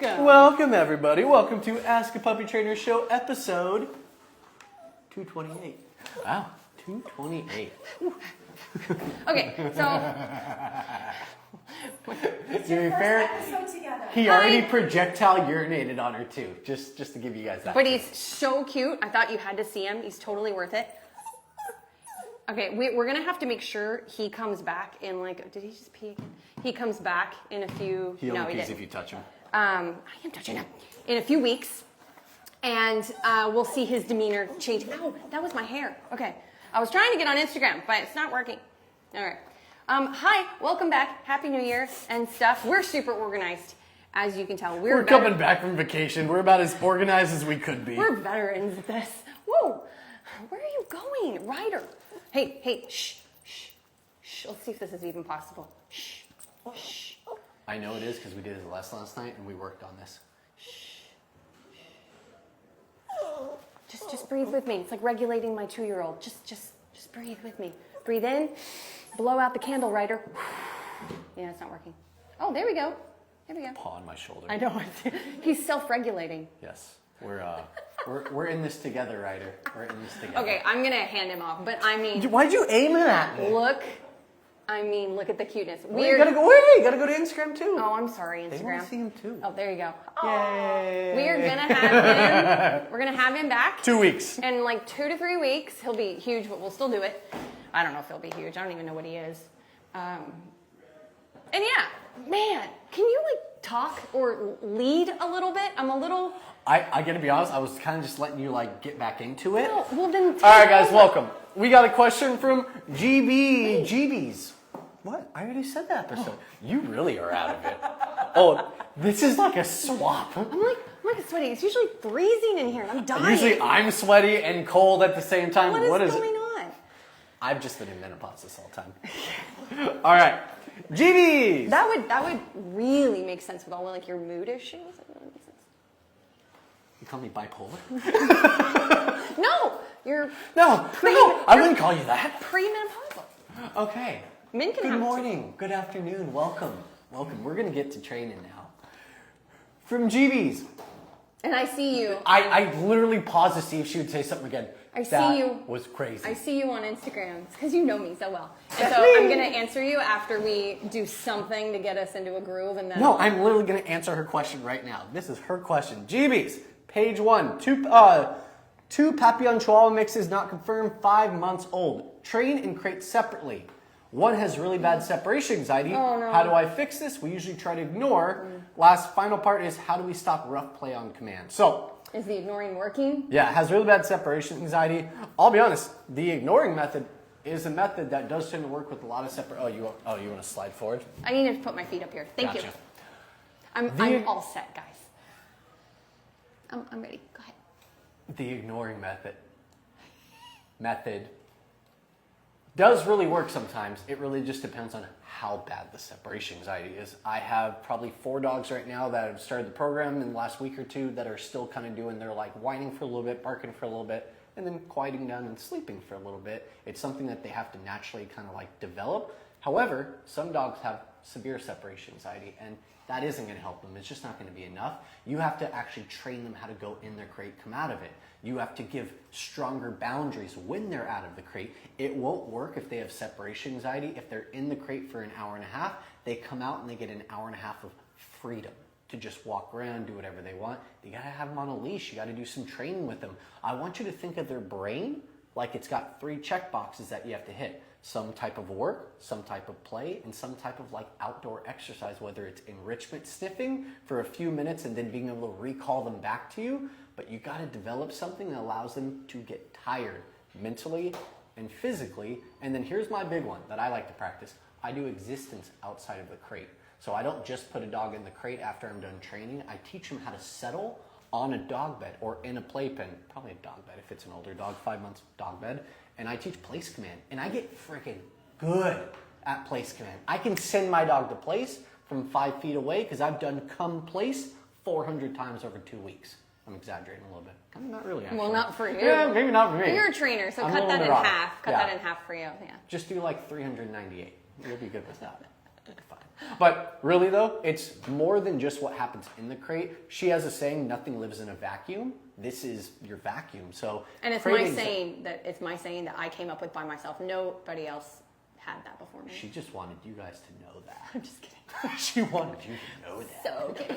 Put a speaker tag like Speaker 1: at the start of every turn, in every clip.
Speaker 1: Welcome, everybody. Welcome to Ask a Puppy Trainer Show, episode 228. Wow, 228.
Speaker 2: Okay, so...
Speaker 3: It's your first episode together.
Speaker 1: He already projectile urinated on her, too, just to give you guys that.
Speaker 2: But he's so cute. I thought you had to see him. He's totally worth it. Okay, we're going to have to make sure he comes back in, like... Did he just pee again? He comes back in a few...
Speaker 1: He only pees if you touch him.
Speaker 2: I am touching him. In a few weeks. And we'll see his demeanor change. Ow, that was my hair. Okay. I was trying to get on Instagram, but it's not working. All right. Hi, welcome back. Happy New Year and stuff. We're super organized, as you can tell.
Speaker 1: We're coming back from vacation. We're about as organized as we could be.
Speaker 2: We're veterans at this. Whoa, where are you going, Ryder? Hey, shh. Let's see if this is even possible. Shh.
Speaker 1: I know it is because we did his last night and we worked on this.
Speaker 2: Just breathe with me. It's like regulating my 2-year-old. Just breathe with me. Breathe in. Blow out the candle, Ryder. Yeah, it's not working. Oh, there we go.
Speaker 1: Paw on my shoulder.
Speaker 2: I know. He's self-regulating.
Speaker 1: Yes. We're in this together, Ryder. We're in this together.
Speaker 2: Okay, I'm gonna hand him off, but I mean...
Speaker 1: Why'd you aim it at me?
Speaker 2: Look at the cuteness.
Speaker 1: You gotta go to Instagram too.
Speaker 2: Oh, I'm sorry, Instagram.
Speaker 1: They want to see him too.
Speaker 2: Oh, there you go.
Speaker 1: Yay.
Speaker 2: We are gonna have him. We're gonna have him back.
Speaker 1: 2 weeks.
Speaker 2: In like 2 to 3 weeks. He'll be huge, but we'll still do it. I don't know if he'll be huge. I don't even know what he is. And yeah, man, can you like talk or lead a little bit? I'm a little...
Speaker 1: I gotta be honest, I was kind of just letting you like get back into it.
Speaker 2: No, well then...
Speaker 1: All right, guys, welcome. We got a question from GBs. What? I already said that episode. You really are out of it. Oh, this is like a swap.
Speaker 2: I'm like sweaty. It's usually freezing in here and I'm dying.
Speaker 1: Usually I'm sweaty and cold at the same time.
Speaker 2: What is going on?
Speaker 1: I've just been in menopause this whole time. All right, GBs.
Speaker 2: That would really make sense with all like your mood issues. That would make sense.
Speaker 1: You call me bipolar?
Speaker 2: No, you're...
Speaker 1: No, I wouldn't call you that.
Speaker 2: Premenopausal.
Speaker 1: Okay.
Speaker 2: Men can
Speaker 1: Good morning, good afternoon, welcome. We're going to get to training now. From GBs.
Speaker 2: And I see you.
Speaker 1: I literally paused to see if she would say something again.
Speaker 2: See you.
Speaker 1: That was crazy.
Speaker 2: I see you on Instagram. It's because you know me so well. And so I'm going to answer you after we do something to get us into a groove. And then
Speaker 1: No, I'm literally going to answer her question right now. This is her question. GBs, page 1. Two Papillon Chihuahua mixes not confirmed, 5 months old. Train and crate separately. One has really bad separation anxiety.
Speaker 2: Oh, no.
Speaker 1: How do I fix this? We usually try to ignore. Final part is how do we stop rough play on command? So,
Speaker 2: is the ignoring working?
Speaker 1: yeah, it has really bad separation anxiety. I'll be honest, the ignoring method is a method that does tend to work with a lot of separate. You want to slide forward?
Speaker 2: I need to put my feet up here. Thank you. I'm all set, guys. I'm ready. Go ahead.
Speaker 1: The ignoring method does really work sometimes. It really just depends on how bad the separation anxiety is. I have probably 4 dogs right now that have started the program in the last week or 2 that are still kind of doing their like whining for a little bit, barking for a little bit, and then quieting down and sleeping for a little bit. It's something that they have to naturally kind of like develop. However, some dogs have severe separation anxiety and that isn't going to help them. It's just not going to be enough. You have to actually train them how to go in their crate, come out of it. You have to give stronger boundaries when they're out of the crate. It won't work if they have separation anxiety. If they're in the crate for an hour and a half, they come out and they get an hour and a half of freedom to just walk around, do whatever they want. You gotta have them on a leash. You gotta do some training with them. I want you to think of their brain like it's got 3 check boxes that you have to hit. Some type of work, some type of play, and some type of like outdoor exercise, whether it's enrichment sniffing for a few minutes and then being able to recall them back to you. But you got to develop something that allows them to get tired mentally and physically. And then here's my big one that I like to practice. I do existence outside of the crate. So I don't just put a dog in the crate after I'm done training. I teach them how to settle on a dog bed or in a playpen, probably a dog bed if it's an older dog, 5 months dog bed. And I teach place command. And I get freaking good at place command. I can send my dog to place from 5 feet away because I've done come place 400 times over 2 weeks. I'm exaggerating a little bit. I mean, not really, actually.
Speaker 2: Well, not for you.
Speaker 1: Yeah, maybe not for me.
Speaker 2: You're a trainer, so
Speaker 1: I'm
Speaker 2: cut that in half. Cut
Speaker 1: Yeah.
Speaker 2: that in half for you. Yeah.
Speaker 1: Just do like 398. You'll be good with that. Fine. But really though, it's more than just what happens in the crate. She has a saying, nothing lives in a vacuum. This is your vacuum. So
Speaker 2: And it's my saying that I came up with by myself. Nobody else had that before me.
Speaker 1: She just wanted you guys to know that.
Speaker 2: I'm just kidding.
Speaker 1: She wanted you to know that.
Speaker 2: So kidding.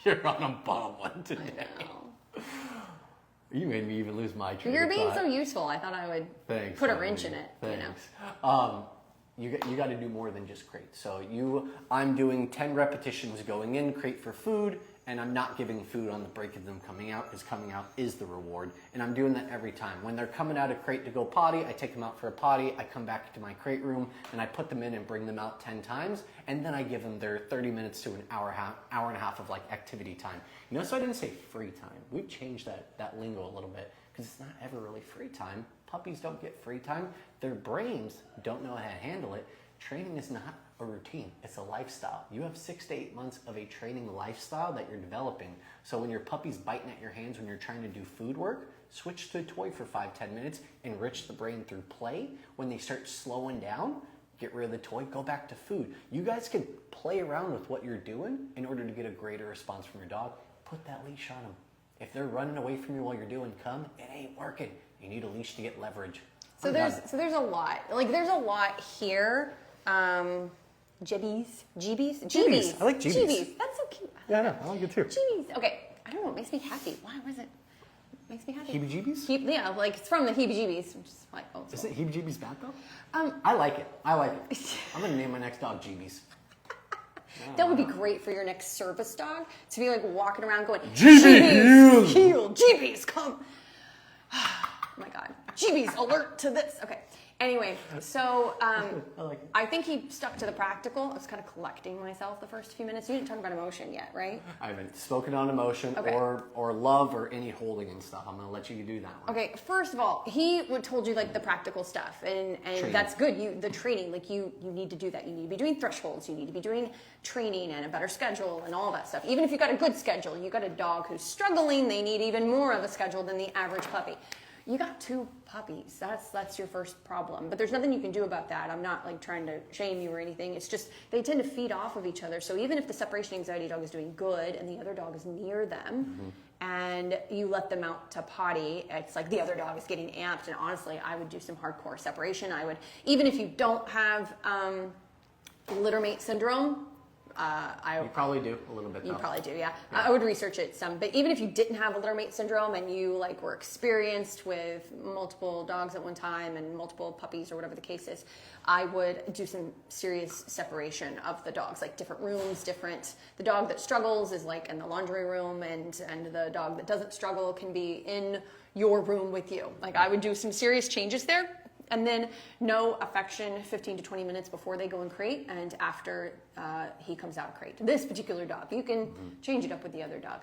Speaker 1: You're on a bottom one today. You made me even lose my train
Speaker 2: You're
Speaker 1: of
Speaker 2: being
Speaker 1: thought.
Speaker 2: so useful. I thought I would
Speaker 1: Thanks,
Speaker 2: put a
Speaker 1: Emily.
Speaker 2: wrench in it.
Speaker 1: Thanks. You got to do more than just crate. So I'm doing 10 repetitions going in, crate for food, and I'm not giving food on the break of them coming out, because coming out is the reward. And I'm doing that every time. When they're coming out of crate to go potty, I take them out for a potty, I come back to my crate room, and I put them in and bring them out 10 times, and then I give them their 30 minutes to an hour and a half of like activity time. You notice I didn't say free time. We've changed that lingo a little bit, because it's not ever really free time. Puppies don't get free time. Their brains don't know how to handle it. Training is not a routine. It's a lifestyle. You have 6 to 8 months of a training lifestyle that you're developing. So when your puppy's biting at your hands when you're trying to do food work, switch to a toy for 5-10 minutes, enrich the brain through play. When they start slowing down, get rid of the toy, go back to food. You guys can play around with what you're doing in order to get a greater response from your dog. Put that leash on them. If they're running away from you while you're doing come, it ain't working. You need a leash to get leverage.
Speaker 2: So there's a lot. Like there's a lot here. Jeebies.
Speaker 1: I like jeebies.
Speaker 2: That's so cute.
Speaker 1: Yeah, I know. I like it too.
Speaker 2: Jeebies. Okay. I don't know. It makes me happy. Why was it? Makes me happy.
Speaker 1: Heebie-jeebies?
Speaker 2: Yeah, like it's from the heebie-jeebies. Which is like, oh,
Speaker 1: Is it heebie-jeebies bad though? I like it. I'm going to name my next dog Jeebies.
Speaker 2: That would be great for your next service dog to be like walking around going,
Speaker 1: Jeebies,
Speaker 2: heel, Jeebies, come. Oh my God. Jeebies, alert to this. Okay. Anyway, so I think he stuck to the practical. I was kind of collecting myself the first few minutes. You didn't talk about emotion yet, right?
Speaker 1: I haven't spoken on emotion or love or any holding and stuff. I'm going to let you do that one.
Speaker 2: Okay, first of all, he told you like the practical stuff, and that's good. The training, like you need to do that. You need to be doing thresholds. You need to be doing training and a better schedule and all that stuff. Even if you got a good schedule, you got a dog who's struggling. They need even more of a schedule than the average puppy. You got 2 puppies. That's your first problem. But there's nothing you can do about that. I'm not like trying to shame you or anything. It's just they tend to feed off of each other. So even if the separation anxiety dog is doing good and the other dog is near them, and you let them out to potty, it's like the other dog is getting amped. And honestly, I would do some hardcore separation. I would, even if you don't have littermate syndrome.
Speaker 1: You probably do a little bit.
Speaker 2: You probably do, yeah. I would research it some, but even if you didn't have a littermate syndrome and you like were experienced with multiple dogs at one time and multiple puppies or whatever the case is, I would do some serious separation of the dogs, like different rooms, the dog that struggles is like in the laundry room, and the dog that doesn't struggle can be in your room with you. Like I would do some serious changes there. And then no affection 15 to 20 minutes before they go in crate and after he comes out of crate. This particular dog, you can change it up with the other dog.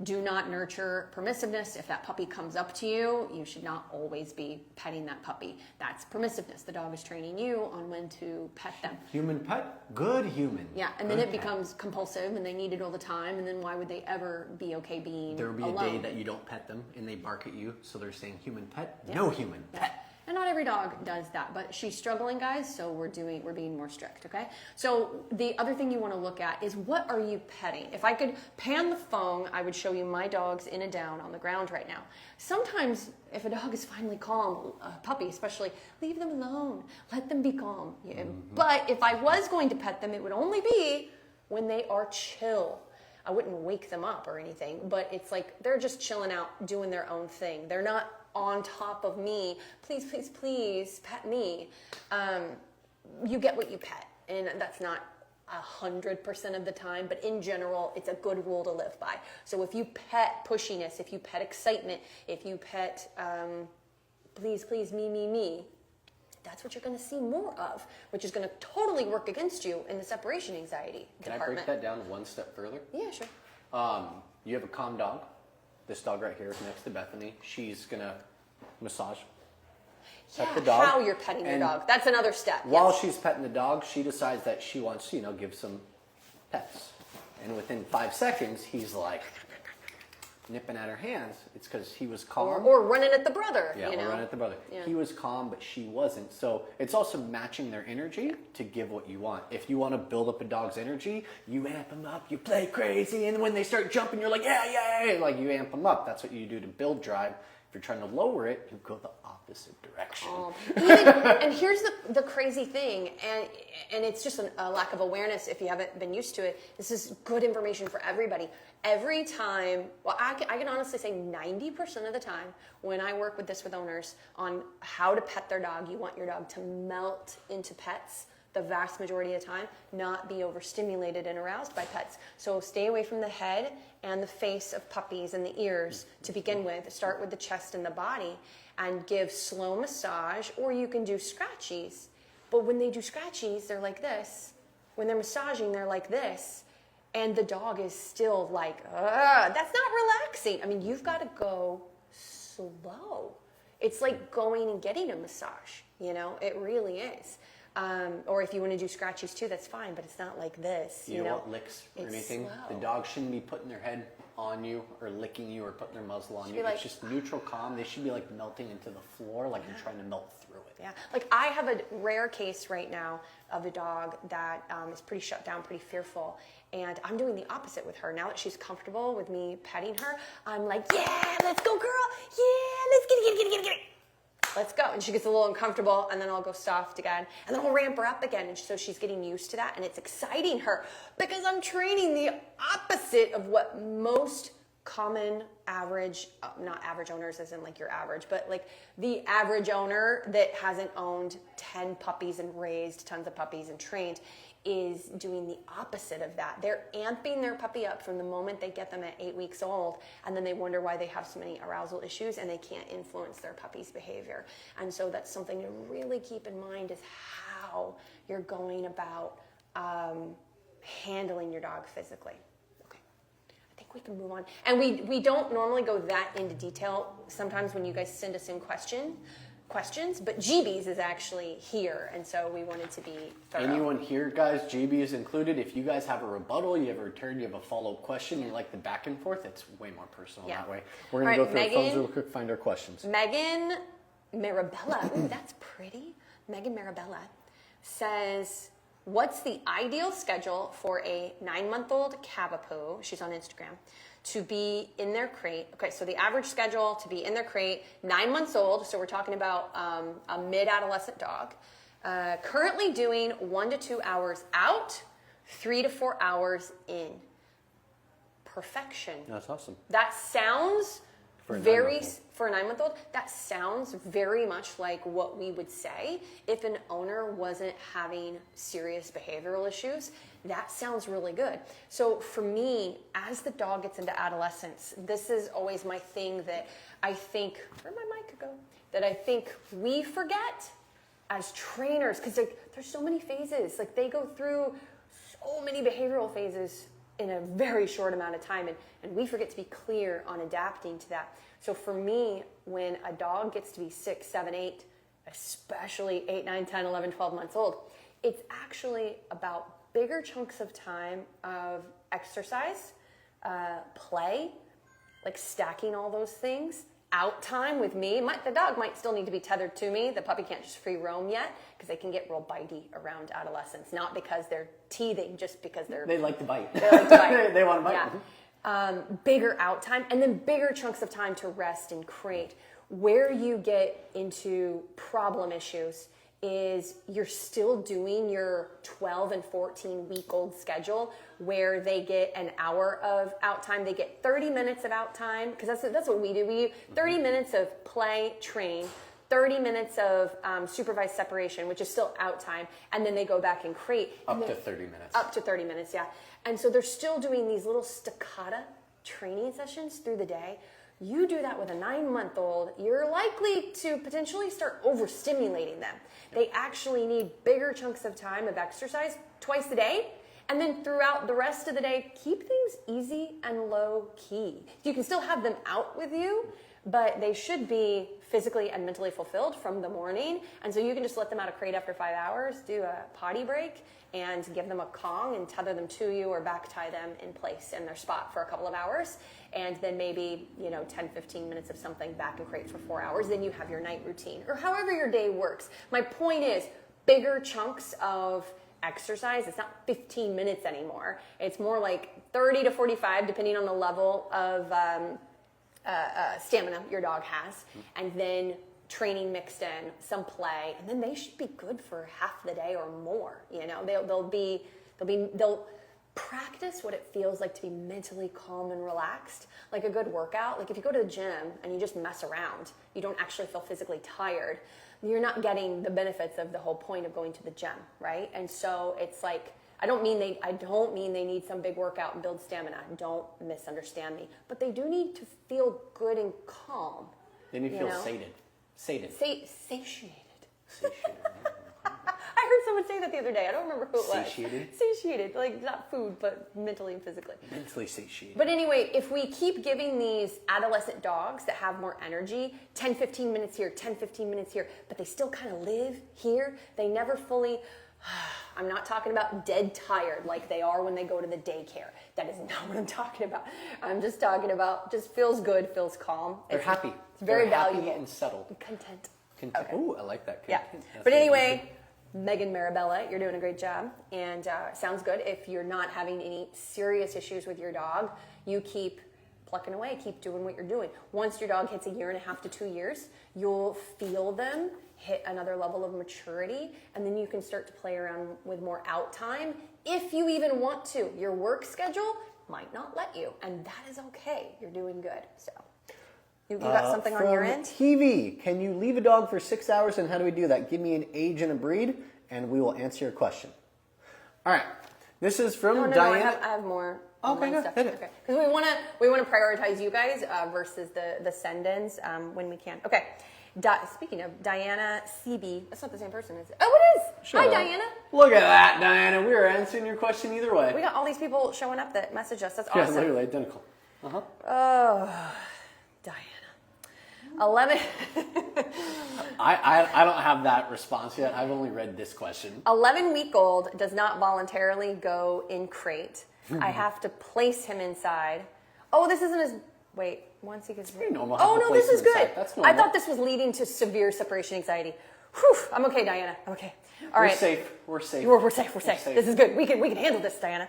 Speaker 2: Do not nurture permissiveness. If that puppy comes up to you, you should not always be petting that puppy. That's permissiveness. The dog is training you on when to pet them.
Speaker 1: Human pet, good human.
Speaker 2: Yeah, and then it becomes compulsive and they need it all the time, and then why would they ever be okay being
Speaker 1: There will be
Speaker 2: alone?
Speaker 1: a day that you don't pet them and they bark at you, so they're saying human pet, no human pet.
Speaker 2: And not every dog does that, but she's struggling, guys, so we're being more strict, okay? So the other thing you want to look at is what are you petting? If I could pan the phone, I would show you my dogs in and down on the ground right now. Sometimes if a dog is finally calm, a puppy especially, leave them alone. Let them be calm. Yeah. But if I was going to pet them, it would only be when they are chill. I wouldn't wake them up or anything, but it's like they're just chilling out, doing their own thing. They're not on top of me, please, please, please pet me. You get what you pet, and that's not 100% of the time, but in general, it's a good rule to live by. So if you pet pushiness, if you pet excitement, if you pet please, please, me, that's what you're going to see more of, which is going to totally work against you in the separation anxiety department.
Speaker 1: Can I break that down one step further?
Speaker 2: Yeah, sure.
Speaker 1: You have a calm dog. This dog right here is next to Bethany. She's going to massage, pet the dog.
Speaker 2: How you're petting your dog. That's another step.
Speaker 1: While she's petting the dog, she decides that she wants to, give some pets. And within 5 seconds, he's like, nipping at her hands, it's because he was calm.
Speaker 2: Or running at the brother.
Speaker 1: Yeah,
Speaker 2: you know?
Speaker 1: or running at the brother.
Speaker 2: Yeah.
Speaker 1: He was calm, but she wasn't. So it's also matching their energy to give what you want. If you want to build up a dog's energy, you amp them up, you play crazy, and when they start jumping, you're like, yeah, like you amp them up. That's what you do to build drive. If you're trying to lower it, you go the opposite direction.
Speaker 2: And here's the crazy thing, and it's just a lack of awareness if you haven't been used to it. This is good information for everybody. Every time, well, I can honestly say 90% of the time when I work with owners on how to pet their dog, you want your dog to melt into pets the vast majority of the time, not be overstimulated and aroused by pets. So stay away from the head and the face of puppies and the ears to begin with. Start with the chest and the body and give slow massage, or you can do scratchies. But when they do scratchies, they're like this. When they're massaging, they're like this. And the dog is still like, ugh, that's not relaxing. I mean, you've got to go slow. It's like going and getting a massage, you know, it really is. Or if you want to do scratchies too, that's fine, but it's not like this.
Speaker 1: You know what, licks or anything?
Speaker 2: Slow.
Speaker 1: The dog shouldn't be putting their head on you or licking you or putting their muzzle on you.
Speaker 2: Like,
Speaker 1: it's just neutral calm. They should be like melting into the floor like you're trying to melt through it.
Speaker 2: Yeah, like I have a rare case right now of a dog that is pretty shut down, pretty fearful. And I'm doing the opposite with her. Now that she's comfortable with me petting her, I'm like, yeah, let's go, girl. Yeah, let's get it. Let's go. And she gets a little uncomfortable, and then I'll go soft again, and then I'll ramp her up again. And so she's getting used to that, and it's exciting her because I'm training the opposite of what most common average, not average owners as in like your average, but like the average owner that hasn't owned 10 puppies and raised tons of puppies and trained is doing the opposite of that. They're amping their puppy up from the moment they get them at 8 weeks old, and then they wonder why they have so many arousal issues and they can't influence their puppy's behavior. And so that's something to really keep in mind is how you're going about handling your dog physically. Okay, I think we can move on. And we don't normally go that into detail sometimes when you guys send us in questions, but GB's is actually here, and so we wanted to be thorough.
Speaker 1: Anyone here, guys, GB is included. If you guys have a rebuttal, you have a return, you have a follow-up question, you like the back and forth, it's way more personal that way. We're going to go through our phones real quick, find our questions.
Speaker 2: Megan Marabella, ooh, that's pretty. Megan Marabella says, what's the ideal schedule for a 9-month-old Cavapoo, she's on Instagram, to be in their crate? Okay, so the average schedule to be in their crate, 9 months old, so we're talking about a mid-adolescent dog, currently doing 1 to 2 hours out, 3 to 4 hours in. Perfection.
Speaker 1: That's awesome.
Speaker 2: That sounds for a 9-month-old, that sounds very much like what we would say if an owner wasn't having serious behavioral issues. That sounds really good. So for me, as the dog gets into adolescence, this is always my thing that I think, where'd my mic go? That I think we forget as trainers, because there's so many phases. Like they go through so many behavioral phases in a very short amount of time, and we forget to be clear on adapting to that. So for me, when a dog gets to be 6, 7, 8, especially 8, 9, 10, 11, 12 months old, it's actually about bigger chunks of time of exercise, play, like stacking all those things, out time with me. The dog might still need to be tethered to me. The puppy can't just free roam yet because they can get real bitey around adolescence. Not because they're teething, just because
Speaker 1: they like to bite.
Speaker 2: They like to bite.
Speaker 1: They want to bite.
Speaker 2: Yeah. Bigger out time, and then bigger chunks of time to rest and crate. Where you get into problem issues is you're still doing your 12 and 14 week old schedule where they get an hour of out time. They get 30 minutes of out time, because that's what we do. We do 30 minutes of play, train, 30 minutes of supervised separation, which is still out time, and then they go back and crate.
Speaker 1: Up to 30 minutes.
Speaker 2: Up to 30 minutes, yeah. And so they're still doing these little staccato training sessions through the day. You do that with a 9-month-old, you're likely to potentially start overstimulating them. They actually need bigger chunks of time of exercise twice a day, And then throughout the rest of the day, keep things easy and low key. You can still have them out with you, but they should be physically and mentally fulfilled from the morning. And so you can just let them out of crate after 5 hours, do a potty break, and give them a Kong and tether them to you or back tie them in place in their spot for a couple of hours. And then maybe, 10, 15 minutes of something back in crate for 4 hours. Then you have your night routine or however your day works. My point is bigger chunks of exercise. It's not 15 minutes anymore. It's more like 30 to 45, depending on the level of stamina your dog has. And then training mixed in, some play, and then they should be good for half the day or more. They'll practice what it feels like to be mentally calm and relaxed, like a good workout. Like if you go to the gym and you just mess around, you don't actually feel physically tired, you're not getting the benefits of the whole point of going to the gym, right? And so it's like, I don't mean they need some big workout and build stamina. Don't misunderstand me. But they do need to feel good and calm.
Speaker 1: They need to feel sated. Satiated.
Speaker 2: I heard someone say that the other day. I don't remember who it was.
Speaker 1: Satiated?
Speaker 2: Satiated. Like not food, but mentally and physically.
Speaker 1: Mentally satiated.
Speaker 2: But anyway, if we keep giving these adolescent dogs that have more energy, 10, 15 minutes here, 10, 15 minutes here, but they still kind of live here, they never fully... I'm not talking about dead tired like they are when they go to the daycare. That is not what I'm talking about. I'm just talking about just feels good, feels calm.
Speaker 1: They're happy.
Speaker 2: It's very
Speaker 1: They're
Speaker 2: valuable.
Speaker 1: happy and settled.
Speaker 2: Content.
Speaker 1: Okay. Ooh, I like that.
Speaker 2: Yeah.
Speaker 1: That's
Speaker 2: But
Speaker 1: really
Speaker 2: anyway, Megan Marabella, you're doing a great job. And sounds good. If you're not having any serious issues with your dog, you keep plucking away, keep doing what you're doing. Once your dog hits 1.5 to 2 years, you'll feel them hit another level of maturity, and then you can start to play around with more out time if you even want to. Your work schedule might not let you, and that is okay. You're doing good. So you got something on your end?
Speaker 1: TV, can you leave a dog for 6 hours, and how do we do that? Give me an age and a breed, and we will answer your question. All right. This is from
Speaker 2: No,
Speaker 1: Diana.
Speaker 2: I have more.
Speaker 1: Okay,
Speaker 2: stuff.
Speaker 1: hit it.
Speaker 2: Okay, because we want to prioritize you guys versus the send-ins when we can. Okay. Speaking of Diana CB, that's not the same person, is it? Oh, it is.
Speaker 1: Shut
Speaker 2: Hi,
Speaker 1: up.
Speaker 2: Diana.
Speaker 1: Look at that, Diana. We are answering your question either way.
Speaker 2: We got all these people showing up that message us. That's
Speaker 1: Yeah,
Speaker 2: awesome.
Speaker 1: literally identical.
Speaker 2: Oh, Diana. 11.
Speaker 1: I don't have that response yet. I've only read this question.
Speaker 2: 11-week-old does not voluntarily go in crate. I have to place him inside. Oh, this isn't as... Wait, once he gets...
Speaker 1: Pretty normal.
Speaker 2: Oh, no, this is good.
Speaker 1: That's normal.
Speaker 2: I thought this was leading to severe separation anxiety. Whew, I'm okay, Diana. I'm okay. All right.
Speaker 1: We're safe. We're safe.
Speaker 2: We're safe. This is good. We can handle this, Diana.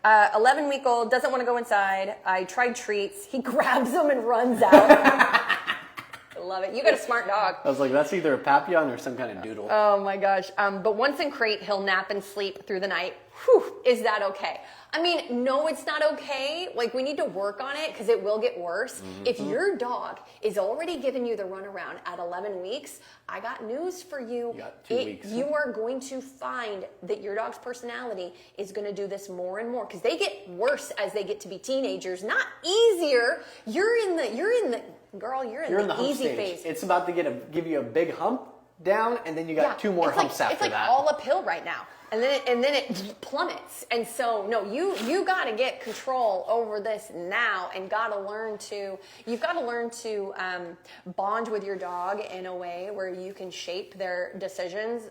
Speaker 2: 11-week-old doesn't want to go inside. I tried treats. He grabs them and runs out. I love it. You got a smart dog.
Speaker 1: I was like, that's either a Papillon or some kind of doodle.
Speaker 2: Oh my gosh. But once in crate, he'll nap and sleep through the night. Whew, is that okay? I mean, no, it's not okay. Like, we need to work on it because it will get worse. Mm-hmm. If your dog is already giving you the runaround at 11 weeks, I got news for you.
Speaker 1: You got 2 weeks.
Speaker 2: You are going to find that your dog's personality is going to do this more and more because they get worse as they get to be teenagers, not easier. You're in the
Speaker 1: hump
Speaker 2: easy
Speaker 1: stage.
Speaker 2: phase.
Speaker 1: It's about to give you a big hump down, and then you got 2 more humps after that.
Speaker 2: It's like all uphill right now. And then it plummets. And so, no, you got to get control over this now and you've got to learn to bond with your dog in a way where you can shape their decisions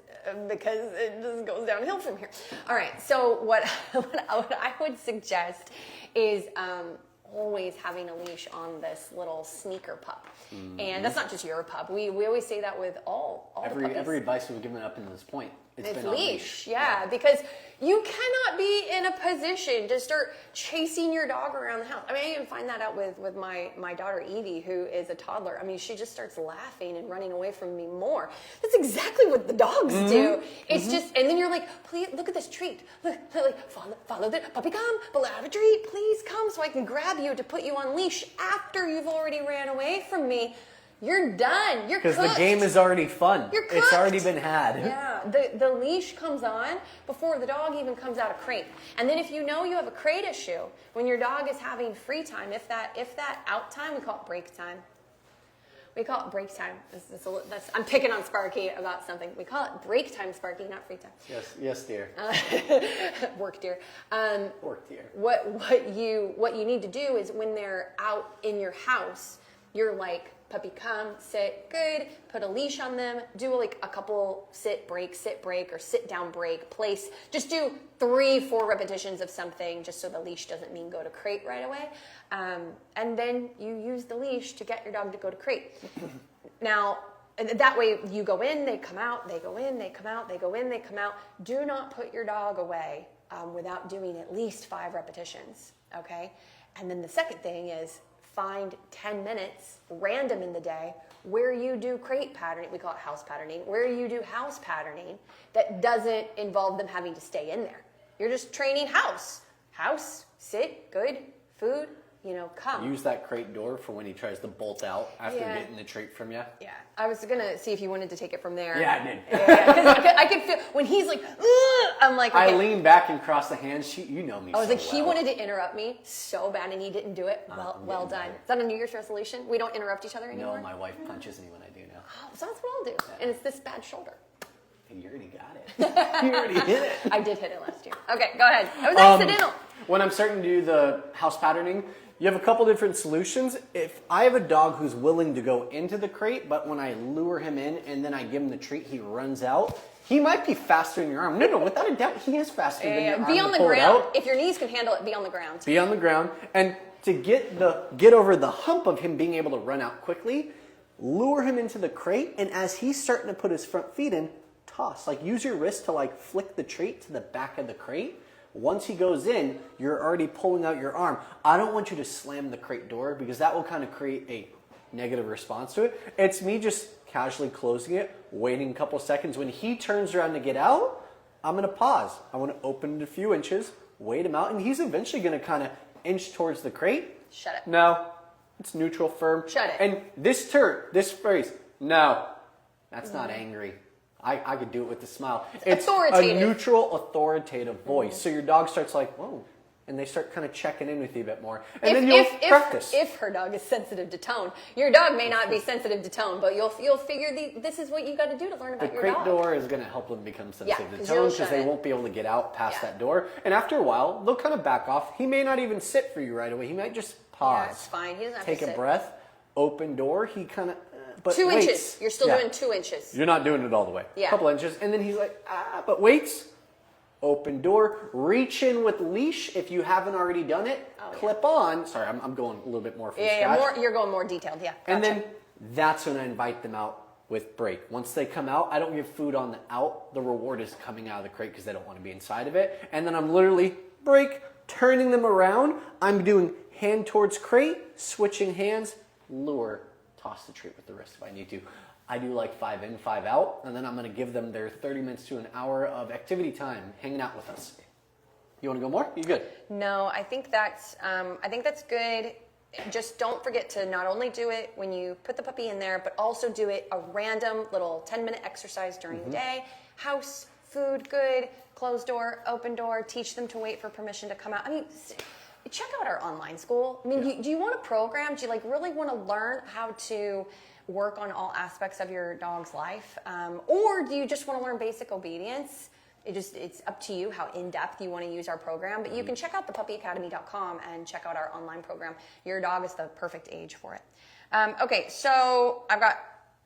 Speaker 2: because it just goes downhill from here. All right. So what I would suggest is, always having a leash on this little sneaker pup. Mm-hmm. And that's not just your pup. We always say that with all the puppies.
Speaker 1: Every advice we've given up to this point, it's been on leash.
Speaker 2: Yeah, because you cannot be in a position to start chasing your dog around the house. I mean, I even find that out with my daughter Evie, who is a toddler. I mean, she just starts laughing and running away from me more. That's exactly what the dogs do. It's just, and then you're like, please look at this treat. Look, follow the puppy, come, but I have a treat. Please come so I can grab you to put you on leash after you've already ran away from me. You're done. You're cooked.
Speaker 1: Because the game is already fun.
Speaker 2: You're cooked.
Speaker 1: It's already been had.
Speaker 2: Yeah, the leash comes on before the dog even comes out of crate. And then if you know you have a crate issue, when your dog is having free time, if that out time, we call it break time. We call it break time. I'm picking on Sparky about something. We call it break time, Sparky, not free time.
Speaker 1: Yes, dear.
Speaker 2: Work, dear.
Speaker 1: Work, dear.
Speaker 2: What you need to do is when they're out in your house, you're like, puppy, come, sit, good. Put a leash on them. Do like a couple sit, break, or sit down, break, place. Just do 3-4 repetitions of something just so the leash doesn't mean go to crate right away. And then you use the leash to get your dog to go to crate. Now, that way you go in, they come out, they go in, they come out, they go in, they come out. Do not put your dog away without doing at least 5 repetitions, okay? And then the second thing is find 10 minutes random in the day where you do crate patterning, we call it house patterning, where you do house patterning that doesn't involve them having to stay in there. You're just training house, sit, good, food, come.
Speaker 1: Use that crate door for when he tries to bolt out after getting the treat from you.
Speaker 2: Yeah, I was gonna see if you wanted to take it from there.
Speaker 1: Yeah, I did.
Speaker 2: Yeah, I could feel when he's like, ugh, I'm like, okay.
Speaker 1: I lean back and cross the hands. You know me.
Speaker 2: I was
Speaker 1: so
Speaker 2: like, he
Speaker 1: well.
Speaker 2: wanted to interrupt me so bad, and he didn't do it. Well done.
Speaker 1: better.
Speaker 2: Is that a New Year's resolution? We don't interrupt each other anymore.
Speaker 1: No, my wife punches me when I do now.
Speaker 2: Oh, so that's what I'll do, and it's this bad shoulder.
Speaker 1: You already got it. You already hit it.
Speaker 2: I did hit it last year. Okay, go ahead. It was accidental.
Speaker 1: When I'm starting to do the house patterning, you have a couple different solutions. If I have a dog who's willing to go into the crate, but when I lure him in and then I give him the treat, he runs out. He might be faster in your arm. No, without a doubt, he is faster than your arm.
Speaker 2: Be on the ground. If your knees can handle it, be on the ground.
Speaker 1: Be on the ground. And to get over the hump of him being able to run out quickly, lure him into the crate, and as he's starting to put his front feet in, toss. Like use your wrist to like flick the treat to the back of the crate. Once he goes in, you're already pulling out your arm. I don't want you to slam the crate door because that will kind of create a negative response to it. It's me just casually closing it, waiting a couple seconds. When he turns around to get out, I'm going to pause. I want to open it a few inches, wait him out, and he's eventually going to kind of inch towards the crate.
Speaker 2: Shut it.
Speaker 1: No, it's neutral, firm.
Speaker 2: Shut it.
Speaker 1: And this phrase, no, that's not angry. I could do it with a smile. It's
Speaker 2: authoritative.
Speaker 1: A neutral, authoritative voice. So your dog starts like, whoa, and they start kind of checking in with you a bit more. And then you'll practice.
Speaker 2: If her dog is sensitive to tone, your dog may not be sensitive to tone, but you'll figure this is what you got to do to learn about your dog.
Speaker 1: The crate door is going to help them become sensitive to
Speaker 2: 'cause
Speaker 1: tone
Speaker 2: you'll
Speaker 1: because
Speaker 2: shut
Speaker 1: they
Speaker 2: it.
Speaker 1: won't be able to get out past that door. And after a while, they'll kind of back off. He may not even sit for you right away. He might just pause.
Speaker 2: Yeah, it's fine. He doesn't have
Speaker 1: Take
Speaker 2: to
Speaker 1: a
Speaker 2: sit.
Speaker 1: breath. Open door. He kind of. But
Speaker 2: 2
Speaker 1: waits.
Speaker 2: inches. You're still doing 2 inches.
Speaker 1: You're not doing it all the way.
Speaker 2: Yeah.
Speaker 1: A couple inches. And then he's like, but waits. Open door. Reach in with leash if you haven't already done it. Clip on. Sorry, I'm going a little bit more from scratch.
Speaker 2: You're going more detailed. Yeah.
Speaker 1: And
Speaker 2: Gotcha.
Speaker 1: then that's when I invite them out with break. Once they come out, I don't give food on the out. The reward is coming out of the crate because they don't want to be inside of it. And then I'm literally break, turning them around. I'm doing hand towards crate, switching hands, lure, toss the treat with the wrist if I need to. I do like 5 in, 5 out, and then I'm going to give them their 30 minutes to an hour of activity time, hanging out with us. You want to go more? You good?
Speaker 2: No, I think that's good. Just don't forget to not only do it when you put the puppy in there, but also do it a random little 10-minute exercise during the day. House, food, good, closed door, open door, teach them to wait for permission to come out. I mean, check out our online school. I mean, do you want a program? Do you really want to learn how to work on all aspects of your dog's life? Or do you just want to learn basic obedience? It's up to you how in-depth you want to use our program, but you can check out thepuppyacademy.com and check out our online program. Your dog is the perfect age for it. Okay, so I've got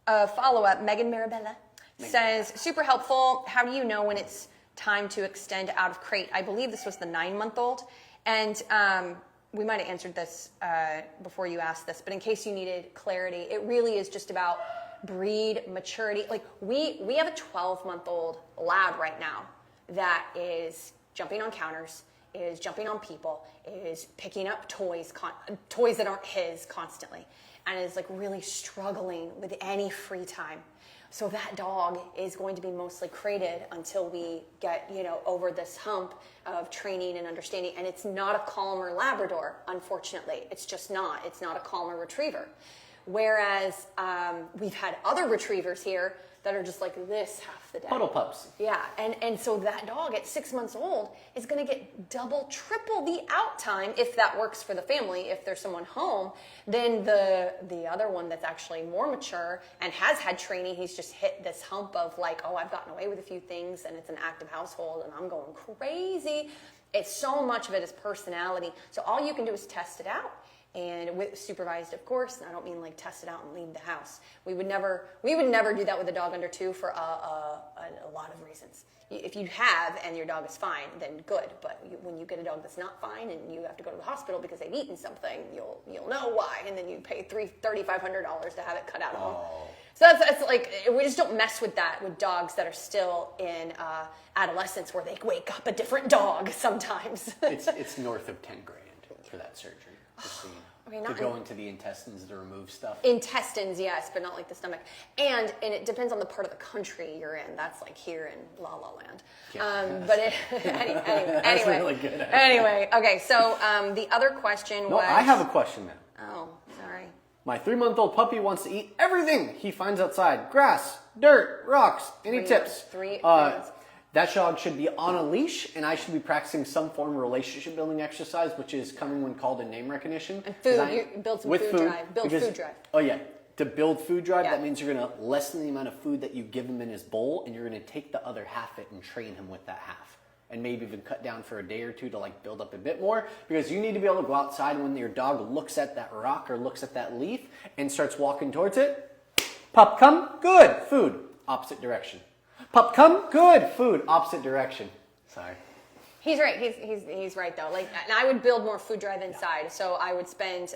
Speaker 2: a follow-up. Megan Marabella says, super helpful. How do you know when it's time to extend out of crate? I believe this was the 9-month-old. And we might have answered this before you asked this, but in case you needed clarity, it really is just about breed, maturity. Like we have a 12-month-old lab right now that is jumping on counters, is jumping on people, is picking up toys that aren't his constantly, and is really struggling with any free time. So that dog is going to be mostly crated until we get, over this hump of training and understanding. And it's not a calmer Labrador, unfortunately. It's just not. It's not a calmer retriever. Whereas we've had other retrievers here that are just like this, have the day.
Speaker 1: Puddle pups.
Speaker 2: Yeah, and so that dog at 6 months old is going to get double, triple the out time if that works for the family. If there's someone home, then the other one that's actually more mature and has had training, he's just hit this hump of like, oh, I've gotten away with a few things and it's an active household and I'm going crazy. It's so much of it is personality. So all you can do is test it out. And with supervised, of course, and I don't mean like test it out and leave the house. We would never do that with a dog under 2 for a lot of reasons. If you have and your dog is fine, then good. But when you get a dog that's not fine and you have to go to the hospital because they've eaten something, you'll know why, and then you pay $3,500 to have it cut out of them. So that's like, we just don't mess with that with dogs that are still in adolescence where they wake up a different dog sometimes.
Speaker 1: It's north of $10,000 for that surgery. Just so you know.
Speaker 2: Okay,
Speaker 1: to go into the intestines to remove stuff.
Speaker 2: Intestines, yes, but not like the stomach. And it depends on the part of the country you're in. That's like here in La La Land.
Speaker 1: Yeah.
Speaker 2: But anyway,
Speaker 1: really good.
Speaker 2: Anyway, okay. So the other question was.
Speaker 1: I have a question now.
Speaker 2: Oh, sorry.
Speaker 1: My 3-month-old puppy wants to eat everything he finds outside: grass, dirt, rocks. Any tips?
Speaker 2: Three.
Speaker 1: That dog should be on a leash, and I should be practicing some form of relationship building exercise, which is coming when called in name recognition.
Speaker 2: And food, you build some food drive. Build food drive.
Speaker 1: Oh yeah, to build food drive,
Speaker 2: Yeah.
Speaker 1: that means you're going to lessen the amount of food that you give him in his bowl, and you're going to take the other half it and train him with that half. And maybe even cut down for a day or two to like build up a bit more, because you need to be able to go outside when your dog looks at that rock or looks at that leaf and starts walking towards it. Pup, come, good, food, opposite direction. Pup, come, good, food, opposite direction. Sorry.
Speaker 2: He's right. He's right though. Like, and I would build more food drive inside. So I would spend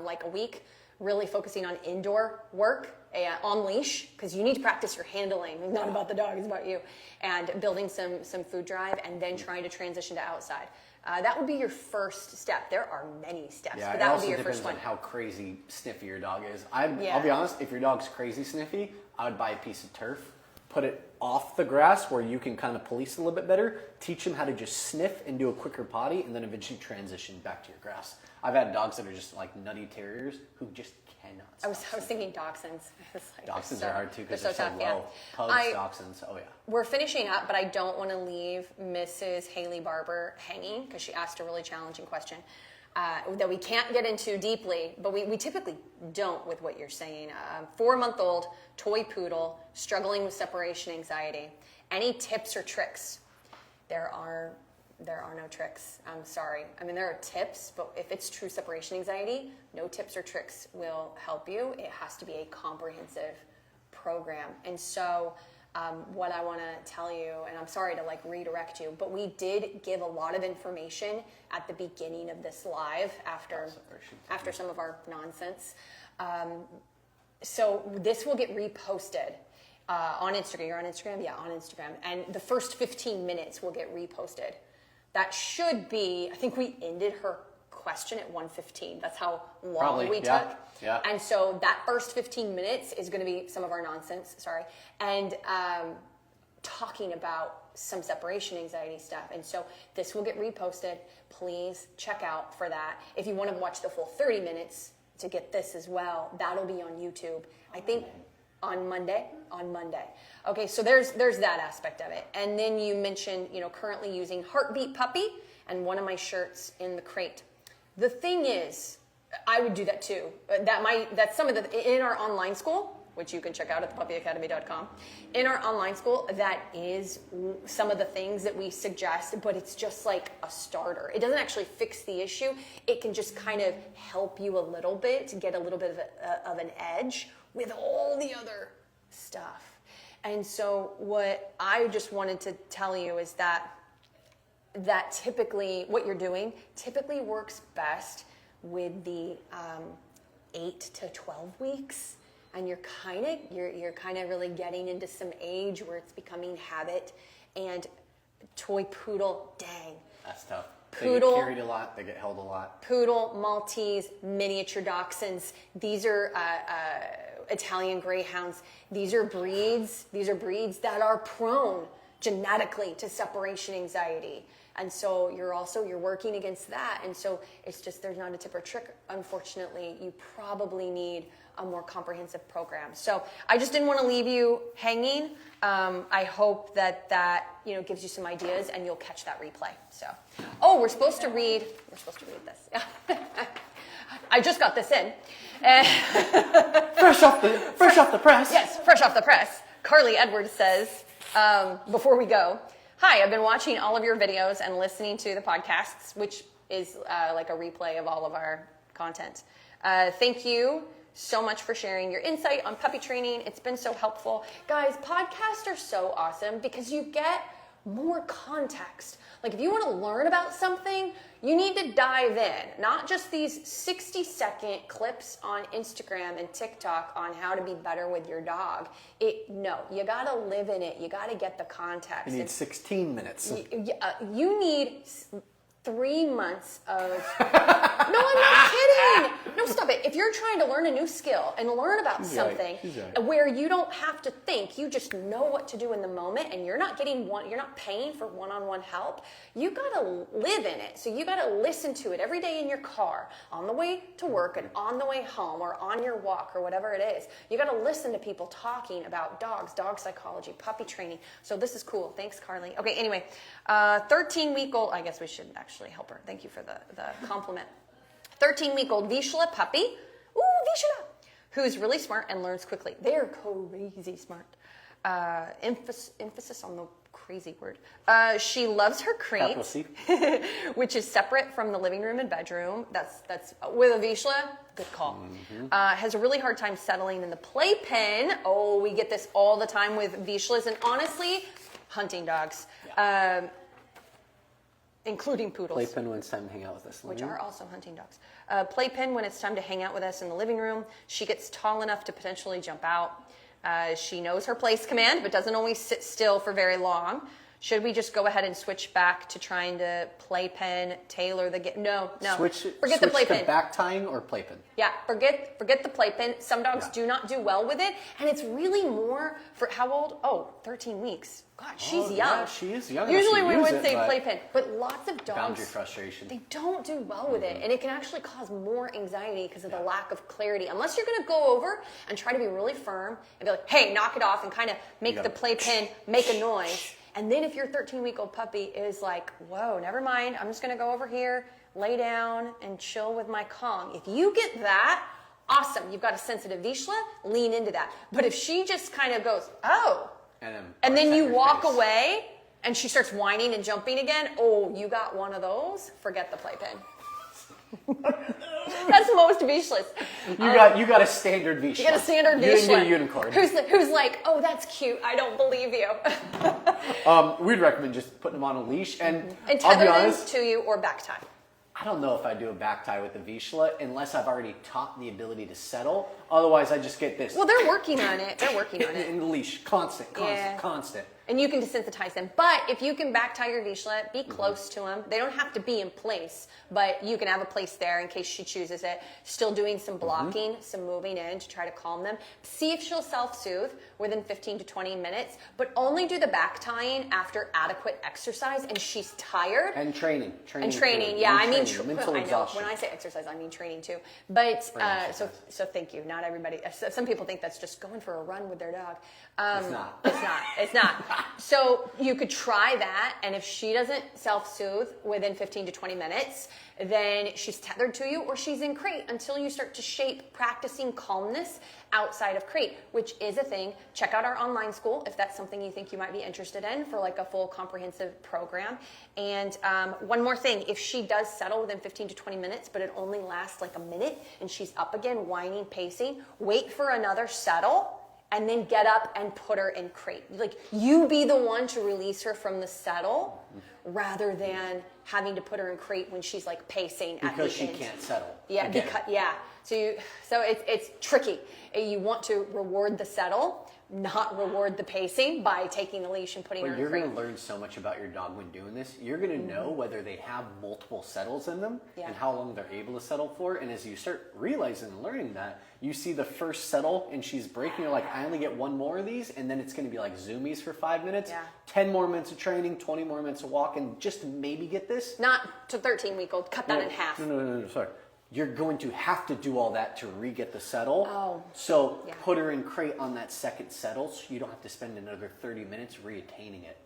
Speaker 2: like a week really focusing on indoor work on leash, because you need to practice your handling. It's not about the dog, it's about you. And building some food drive, and then trying to transition to outside. That would be your first step. There are many steps,
Speaker 1: Yeah,
Speaker 2: but that
Speaker 1: it
Speaker 2: would
Speaker 1: also
Speaker 2: be your
Speaker 1: depends
Speaker 2: first one.
Speaker 1: on how crazy sniffy your dog is. I'll be
Speaker 2: Yeah.
Speaker 1: honest, if your dog's crazy sniffy, I would buy a piece of turf, put it off the grass where you can kind of police a little bit better, teach them how to just sniff and do a quicker potty, and then eventually transition back to your grass. I've had dogs that are just like nutty terriers who just cannot stop.
Speaker 2: I was thinking dachshunds. Like,
Speaker 1: Dachshunds are hard too because
Speaker 2: they're
Speaker 1: they're so
Speaker 2: tough,
Speaker 1: low.
Speaker 2: yeah.
Speaker 1: Pugs, dachshunds, oh yeah.
Speaker 2: We're finishing up, but I don't want to leave Mrs. Haley Barber hanging because she asked a really challenging question that we can't get into deeply, but we typically don't with what you're saying. 4-month-old toy poodle struggling with separation anxiety. Any tips or tricks? There are no tricks. I'm sorry. I mean, there are tips, but if it's true separation anxiety, no tips or tricks will help you. It has to be a comprehensive program. And so what I want to tell you, and I'm sorry to like redirect you, but we did give a lot of information at the beginning of this live after some of our nonsense. So this will get reposted on Instagram. You're on Instagram? Yeah, on Instagram. And the first 15 minutes will get reposted. That should be, I think we ended her question at 1:15. That's how long we took.
Speaker 1: Yeah.
Speaker 2: And so that first 15 minutes is going to be some of our nonsense, and talking about some separation anxiety stuff. And so this will get reposted. Please check out for that. If you want to watch the full 30 minutes to get this as well, that'll be on YouTube. I think on Monday. Okay, so there's that aspect of it. And then you mentioned, currently using Heartbeat Puppy and one of my shirts in the crate. The thing is, I would do that too. That's some of in our online school, which you can check out at thepuppyacademy.com. In our online school, that is some of the things that we suggest, but it's just like a starter. It doesn't actually fix the issue. It can just kind of help you a little bit to get a little bit of an edge with all the other stuff. And so what I just wanted to tell you is that typically what you're doing typically works best with the 8 to 12 weeks, and you're kind of really getting into some age where it's becoming habit. And toy poodle, dang,
Speaker 1: That's tough.
Speaker 2: Poodle,
Speaker 1: they get carried a lot, they get held a lot.
Speaker 2: Poodle, Maltese, miniature dachshunds. These are Italian greyhounds. These are breeds that are prone genetically to separation anxiety. And so you're working against that. And so it's just, there's not a tip or trick. Unfortunately, you probably need a more comprehensive program. So I just didn't want to leave you hanging. I hope that gives you some ideas and you'll catch that replay. So, we're supposed to read this. I just got this in.
Speaker 1: Fresh off the press.
Speaker 2: Yes, fresh off the press. Carly Edwards says, before we go, hi, I've been watching all of your videos and listening to the podcasts, which is like a replay of all of our content. Thank you so much for sharing your insight on puppy training. It's been so helpful. Guys, podcasts are so awesome because you get more context. Like if you want to learn about something, you need to dive in, not just these 60-second clips on Instagram and TikTok on how to be better with your dog. No, you got to live in it. You got to get the context.
Speaker 1: You need 16 minutes.
Speaker 2: You need 3 months of... No, I'm not kidding. No, stop it. If you're trying to learn a new skill and learn about something where you don't have to think, you just know what to do in the moment, and you're not paying for one-on-one help, you got to live in it. So you got to listen to it every day in your car, on the way to work and on the way home or on your walk or whatever it is. You got to listen to people talking about dogs, dog psychology, puppy training. So this is cool. Thanks, Carly. Okay, anyway, 13-week-old, I guess we should actually help her. Thank you for the compliment. 13-week-old Vizsla puppy, Vizsla, who's really smart and learns quickly. They're crazy smart. Emphasis on the crazy word. She loves her crate, which is separate from the living room and bedroom. That's with a Vizsla, good call. Has a really hard time settling in the playpen. We get this all the time with Vizslas, and honestly, hunting dogs. Yeah. Including poodles.
Speaker 1: Playpen when it's time to hang out with us.
Speaker 2: Which are also hunting dogs. Playpen when it's time to hang out with us in the living room. She gets tall enough to potentially jump out. She knows her place command, but doesn't always sit still for very long. Should we just go ahead and switch back to trying to playpen, tailor the... No. Forget the playpen.
Speaker 1: To back tying or playpen?
Speaker 2: Yeah, forget the playpen. Some dogs do not do well with it, and it's really more for how old? 13 weeks. God, she's young.
Speaker 1: Yeah, she is young.
Speaker 2: Usually we would say playpen, but lots of dogs...
Speaker 1: Boundary frustration.
Speaker 2: They don't do well with it, and it can actually cause more anxiety because of the lack of clarity. Unless you're going to go over and try to be really firm and be like, hey, knock it off, and kind of make the playpen make a noise. And then if your 13-week-old puppy is like, whoa, never mind, I'm just going to go over here, lay down, and chill with my Kong. If you get that, awesome. You've got a sensitive Vizsla, lean into that. But if she just kind of goes, and then you walk away, and she starts whining and jumping again, you got one of those, forget the playpen. That's most Vizslas.
Speaker 1: You got a standard Vizsla.
Speaker 2: You got a standard Vizsla.
Speaker 1: You didn't get a unicorn.
Speaker 2: Who's like, that's cute. I don't believe you.
Speaker 1: We'd recommend just putting them on a leash and
Speaker 2: tether them to you or back tie.
Speaker 1: I don't know if I do a back tie with the Vizsla unless I've already taught the ability to settle. Otherwise, I just get this.
Speaker 2: Well, they're working on it.
Speaker 1: In the leash, constant.
Speaker 2: And you can desensitize them. But if you can back tie your Vizsla, be close to them. They don't have to be in place, but you can have a place there in case she chooses it. Still doing some blocking, some moving in to try to calm them. See if she'll self-soothe within 15 to 20 minutes, but only do the back tying after adequate exercise and she's tired.
Speaker 1: And training.
Speaker 2: Yeah, I mean,
Speaker 1: mental exhaustion.
Speaker 2: When I say exercise, I mean training too. But so thank you. Not everybody. Some people think that's just going for a run with their dog. It's not. So you could try that, and if she doesn't self-soothe within 15 to 20 minutes, then she's tethered to you or she's in crate until you start to shape practicing calmness outside of crate, which is a thing. Check out our online school if that's something you think you might be interested in for like a full comprehensive program. And one more thing, if she does settle within 15 to 20 minutes, but it only lasts like a minute and she's up again, whining, pacing, wait for another settle and then get up and put her in crate. Like, you be the one to release her from the settle rather than having to put her in crate when she's like pacing at the end.
Speaker 1: Because she can't settle.
Speaker 2: Yeah,
Speaker 1: again.
Speaker 2: So it's tricky. You want to reward the settle, not reward the pacing by taking the leash and putting it
Speaker 1: But
Speaker 2: on a
Speaker 1: you're
Speaker 2: crate.
Speaker 1: going to learn so much about your dog when doing this. You're going to know whether they have multiple settles in them
Speaker 2: Yeah.
Speaker 1: and how long they're able to settle for. And as you start realizing and learning that, you see the first settle and she's breaking. You're like, I only get one more of these. And then it's going to be like zoomies for 5 minutes,
Speaker 2: Yeah.
Speaker 1: 10 more minutes of training, 20 more minutes of walking, just to maybe get this.
Speaker 2: Not to 13-week-old. Cut that in half.
Speaker 1: No, sorry. You're going to have to do all that to re-get the settle.
Speaker 2: Oh.
Speaker 1: So
Speaker 2: Yeah.
Speaker 1: put her in crate on that second settle so you don't have to spend another 30 minutes re-attaining it.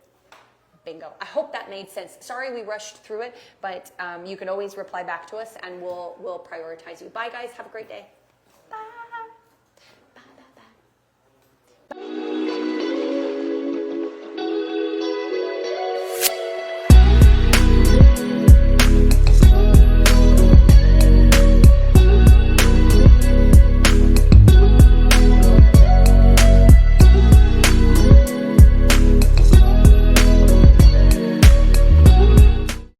Speaker 2: Bingo. I hope that made sense. Sorry we rushed through it, but you can always reply back to us and we'll prioritize you. Bye, guys. Have a great day.